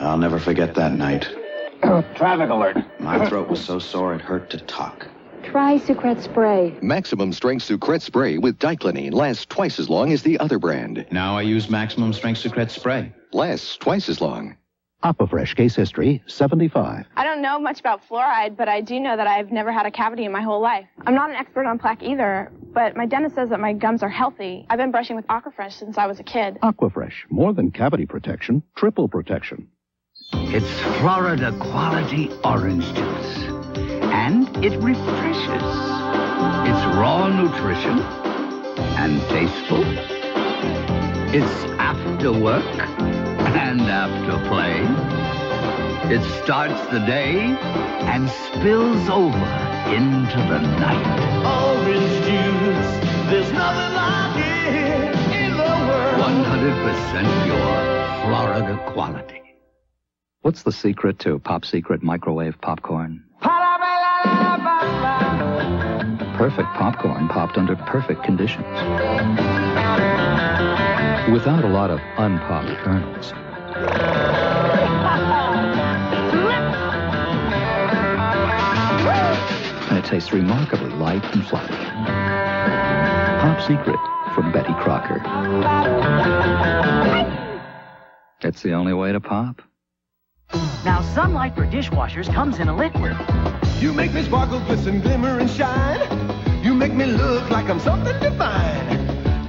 I'll never forget that night. Traffic alert. My throat was so sore it hurt to talk. Try Sucrets spray. Maximum strength Sucrets spray with diclonine lasts twice as long as the other brand. Now I use maximum strength Sucrets spray. Lasts twice as long. Auqa-Fresh case history, 75. I don't know much about fluoride, but I do know that I've never had a cavity in my whole life. I'm not an expert on plaque either, but my dentist says that my gums are healthy. I've been brushing with Auqa-Fresh since I was a kid. Auqa-Fresh, more than cavity protection, triple protection. It's Florida quality orange juice, and it refreshes. It's raw nutrition and tasteful. It's after work and after play. It starts the day and spills over into the night. Orange juice, there's nothing like it in the world. 100% pure Florida quality. What's the secret to Pop Secret microwave popcorn? Perfect popcorn popped under perfect conditions. Without a lot of unpopped kernels. And it tastes remarkably light and fluffy. Pop Secret from Betty Crocker. It's the only way to pop. Now, Sunlight for dishwashers comes in a liquid. You make me sparkle, glisten, glimmer, and shine. You make me look like I'm something divine.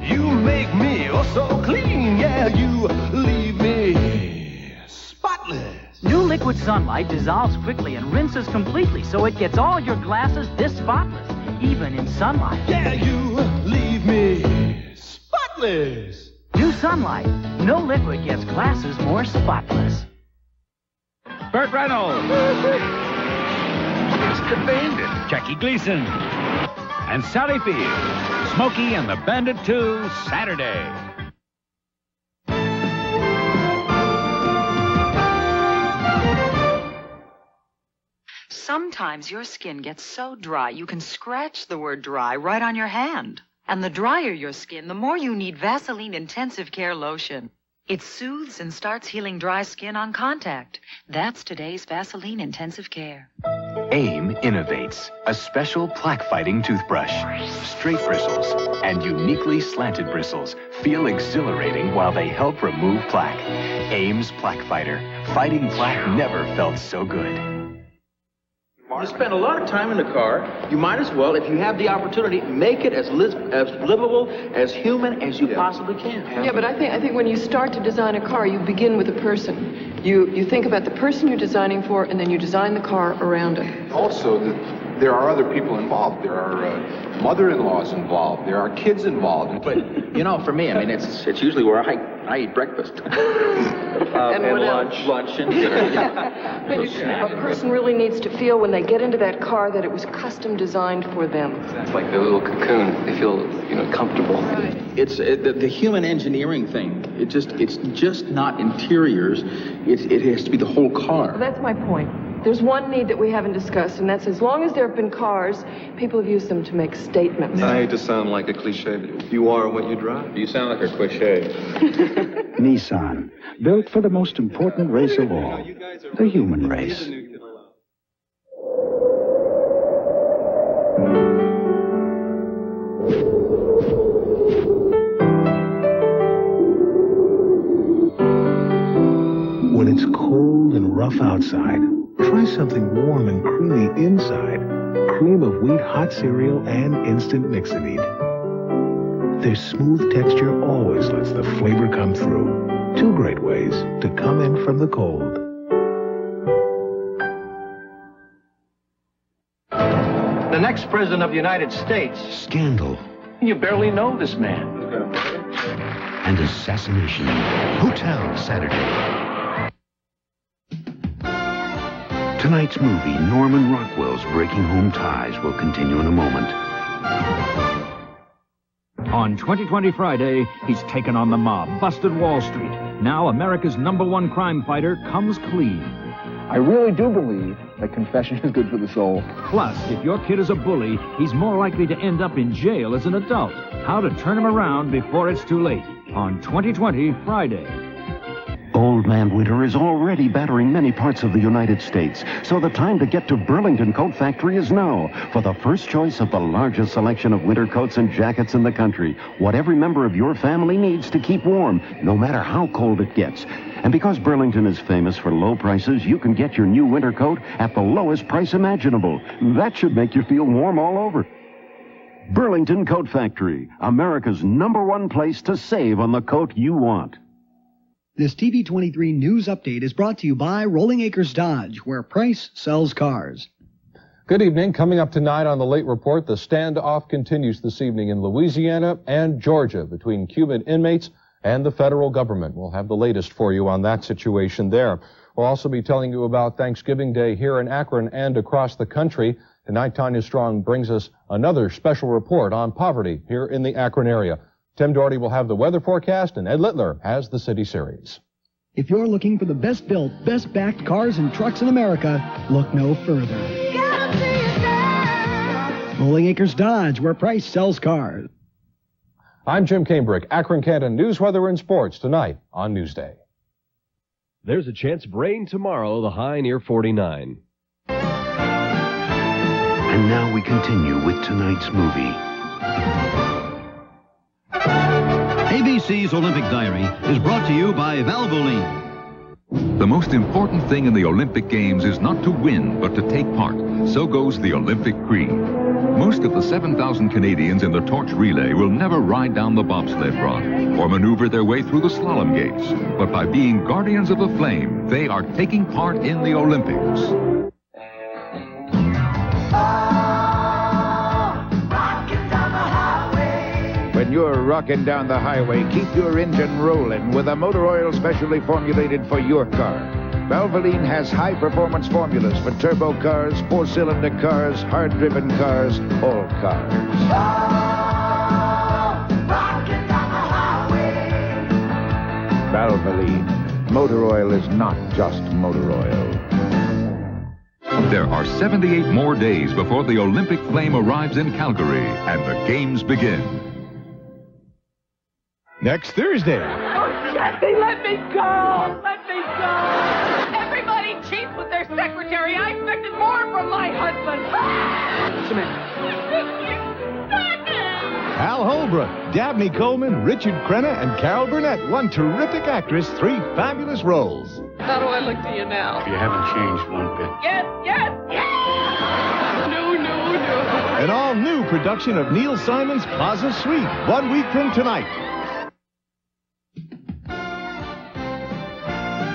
You make me oh so clean. Yeah, you leave me spotless. New liquid Sunlight dissolves quickly and rinses completely, so it gets all your glasses this spotless, even in sunlight. Yeah, you leave me spotless. New Sunlight. No liquid gets glasses more spotless. Burt Reynolds. It's the Bandit. Jackie Gleason. And Sally Field. Smokey and the Bandit 2, Saturday. Sometimes your skin gets so dry you can scratch the word dry right on your hand. And the drier your skin, the more you need Vaseline Intensive Care Lotion. It soothes and starts healing dry skin on contact. That's today's Vaseline Intensive Care. AIM innovates a special plaque-fighting toothbrush. Straight bristles and uniquely slanted bristles feel exhilarating while they help remove plaque. AIM's Plaque Fighter. Fighting plaque never felt so good. You spend a lot of time in the car. You might as well, if you have the opportunity, make it as livable, as human as you possibly can. Yeah, but I think when you start to design a car, you begin with a person. You think about the person you're designing for, and then you design the car around it. Also, there are other people involved. There are mother-in-laws involved. There are kids involved. But, you know, for me, I mean, it's usually where I eat breakfast. And lunch and dinner. Yeah. A person really needs to feel when they get into that car that it was custom designed for them. It's like the little cocoon. They feel, comfortable. Right. It's the human engineering thing. It's just not interiors. It has to be the whole car. Well, that's my point. There's one need that we haven't discussed, and that's as long as there have been cars, people have used them to make statements. I hate to sound like a cliche, but you are what you drive. You sound like a cliche. Nissan, built for the most important race of all, the human race. When it's cold and rough outside, try something warm and creamy inside. Cream of wheat hot cereal and instant mix-and-eat. Their smooth texture always lets the flavor come through. Two great ways to come in from the cold. The next president of the United States. Scandal. You barely know this man. And assassination. Hotel Saturday. Tonight's movie, Norman Rockwell's Breaking Home Ties, will continue in a moment. On 2020 Friday, he's taken on the mob, busted Wall Street. Now America's #1 crime fighter comes clean. I really do believe that confession is good for the soul. Plus, if your kid is a bully, he's more likely to end up in jail as an adult. How to turn him around before it's too late. On 2020 Friday. Old Man Winter is already battering many parts of the United States, so the time to get to Burlington Coat Factory is now for the first choice of the largest selection of winter coats and jackets in the country. What every member of your family needs to keep warm, no matter how cold it gets. And because Burlington is famous for low prices, you can get your new winter coat at the lowest price imaginable. That should make you feel warm all over. Burlington Coat Factory, America's #1 place to save on the coat you want. This TV23 news update is brought to you by Rolling Acres Dodge, where price sells cars. Good evening. Coming up tonight on the Late Report, the standoff continues this evening in Louisiana and Georgia between Cuban inmates and the federal government. We'll have the latest for you on that situation there. We'll also be telling you about Thanksgiving Day here in Akron and across the country. Tonight, Tanya Strong brings us another special report on poverty here in the Akron area. Tim Doherty will have the weather forecast, and Ed Littler has the City Series. If you're looking for the best-built, best-backed cars and trucks in America, look no further. Rolling Acres Dodge, where price sells cars. I'm Jim Cambrick. Akron, Canton News, Weather, and Sports tonight on Newsday. There's a chance of rain tomorrow, the high near 49. And now we continue with tonight's movie. ABC's Olympic Diary is brought to you by Valvoline. The most important thing in the Olympic Games is not to win, but to take part. So goes the Olympic Creed. Most of the 7,000 Canadians in the torch relay will never ride down the bobsled rock or maneuver their way through the slalom gates. But by being guardians of the flame, they are taking part in the Olympics. When you're rocking down the highway, keep your engine rolling with a motor oil specially formulated for your car. Valvoline has high-performance formulas for turbo cars, four-cylinder cars, hard-driven cars, all cars. Valvoline. Motor oil is not just motor oil. There are 78 more days before the Olympic flame arrives in Calgary and the games begin. Next Thursday. Oh, Jesse, let me go! Let me go! Everybody cheats with their secretary. I expected more from my husband. Al Holbrook, Dabney Coleman, Richard Crenna, and Carol Burnett. One terrific actress, 3 fabulous roles. How do I look to you now? You haven't changed one bit. Yes, yes, yes! No, no, no. An all-new production of Neil Simon's Plaza Suite, 1 week from tonight.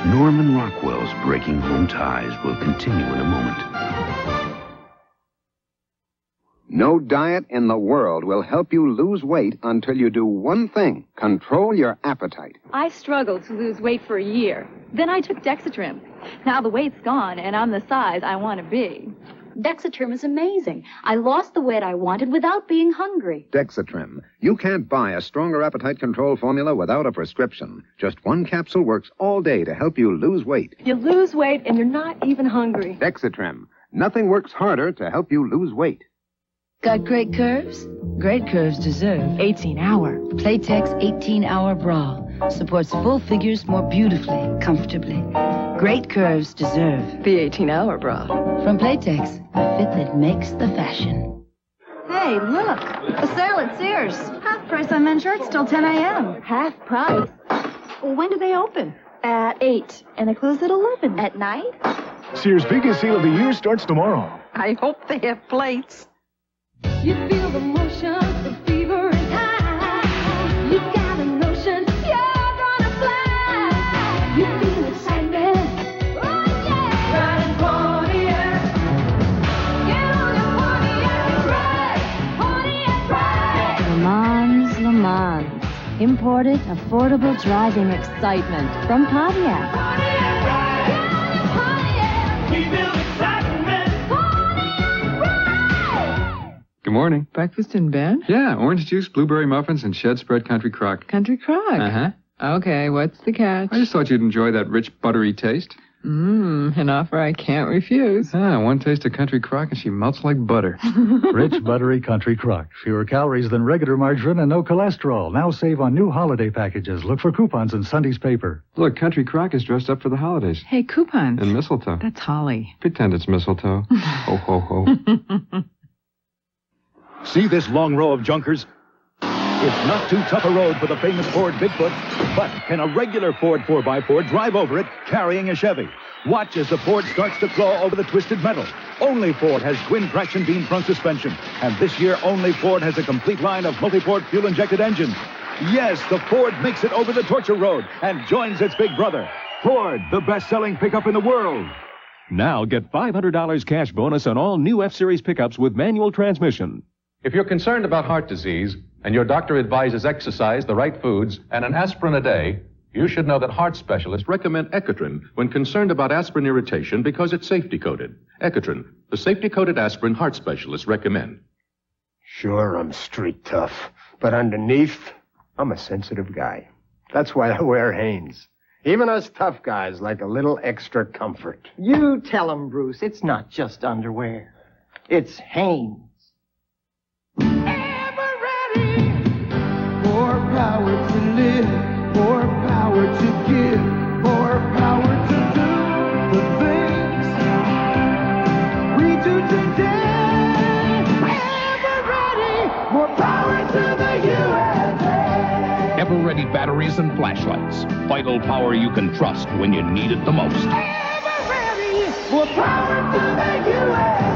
Norman Rockwell's Breaking Home Ties will continue in a moment. No diet in the world will help you lose weight until you do one thing: control your appetite. I struggled to lose weight for a year. Then I took Dexatrim. Now the weight's gone, and I'm the size I want to be. Dexatrim is amazing. I lost the weight I wanted without being hungry. Dexatrim. You can't buy a stronger appetite control formula without a prescription. Just one capsule works all day to help you lose weight. You lose weight, and you're not even hungry. Dexatrim. Nothing works harder to help you lose weight. Got great curves? Great curves deserve 18-hour. Playtex 18-hour bra. Supports full figures more beautifully, comfortably. Great curves deserve the 18-hour bra. From Playtex, a fit that makes the fashion. Hey, look. A sale at Sears. Half price on men's shirts till 10 a.m. Half price? When do they open? At 8. And they close at 11. At night? Sears' biggest sale of the year starts tomorrow. I hope they have plates. You feel the motion, the fever is high. You got a notion, you're gonna fly. You feel excitement, oh yeah. Riding Pontiac, get on your Pontiac and ride. Pontiac ride. LeMans. Imported, affordable driving excitement from Pontiac. Pontiac ride. Get on your Pontiac. We build excitement. Pontiac ride. Good morning. Breakfast in bed? Yeah, orange juice, blueberry muffins, and shed spread country crock. Country crock? Uh-huh. Okay, what's the catch? I just thought you'd enjoy that rich, buttery taste. An offer I can't refuse. One taste of Country Crock and she melts like butter. Rich, buttery Country Crock. Fewer calories than regular margarine and no cholesterol. Now save on new holiday packages. Look for coupons in Sunday's paper. Look, Country Crock is dressed up for the holidays. Hey, coupons. And mistletoe. That's holly. Pretend it's mistletoe. Ho, ho, ho. See this long row of junkers? It's not too tough a road for the famous Ford Bigfoot, but can a regular Ford 4x4 drive over it carrying a Chevy? Watch as the Ford starts to claw over the twisted metal. Only Ford has twin traction beam front suspension, and this year only Ford has a complete line of multi-port fuel-injected engines. Yes, the Ford makes it over the torture road and joins its big brother. Ford, the best-selling pickup in the world. Now get $500 cash bonus on all new F-Series pickups with manual transmission. If you're concerned about heart disease and your doctor advises exercise, the right foods, and an aspirin a day, you should know that heart specialists recommend Ecotrin when concerned about aspirin irritation because it's safety-coated. Ecotrin, the safety-coated aspirin heart specialists recommend. Sure, I'm street tough, but underneath, I'm a sensitive guy. That's why I wear Hanes. Even us tough guys like a little extra comfort. You tell him, Bruce, it's not just underwear. It's Hanes. More power to live, more power to give, more power to do the things we do today. Eveready, more power to the USA. Eveready Batteries and flashlights. Vital power you can trust when you need it the most. Eveready, more power to the USA.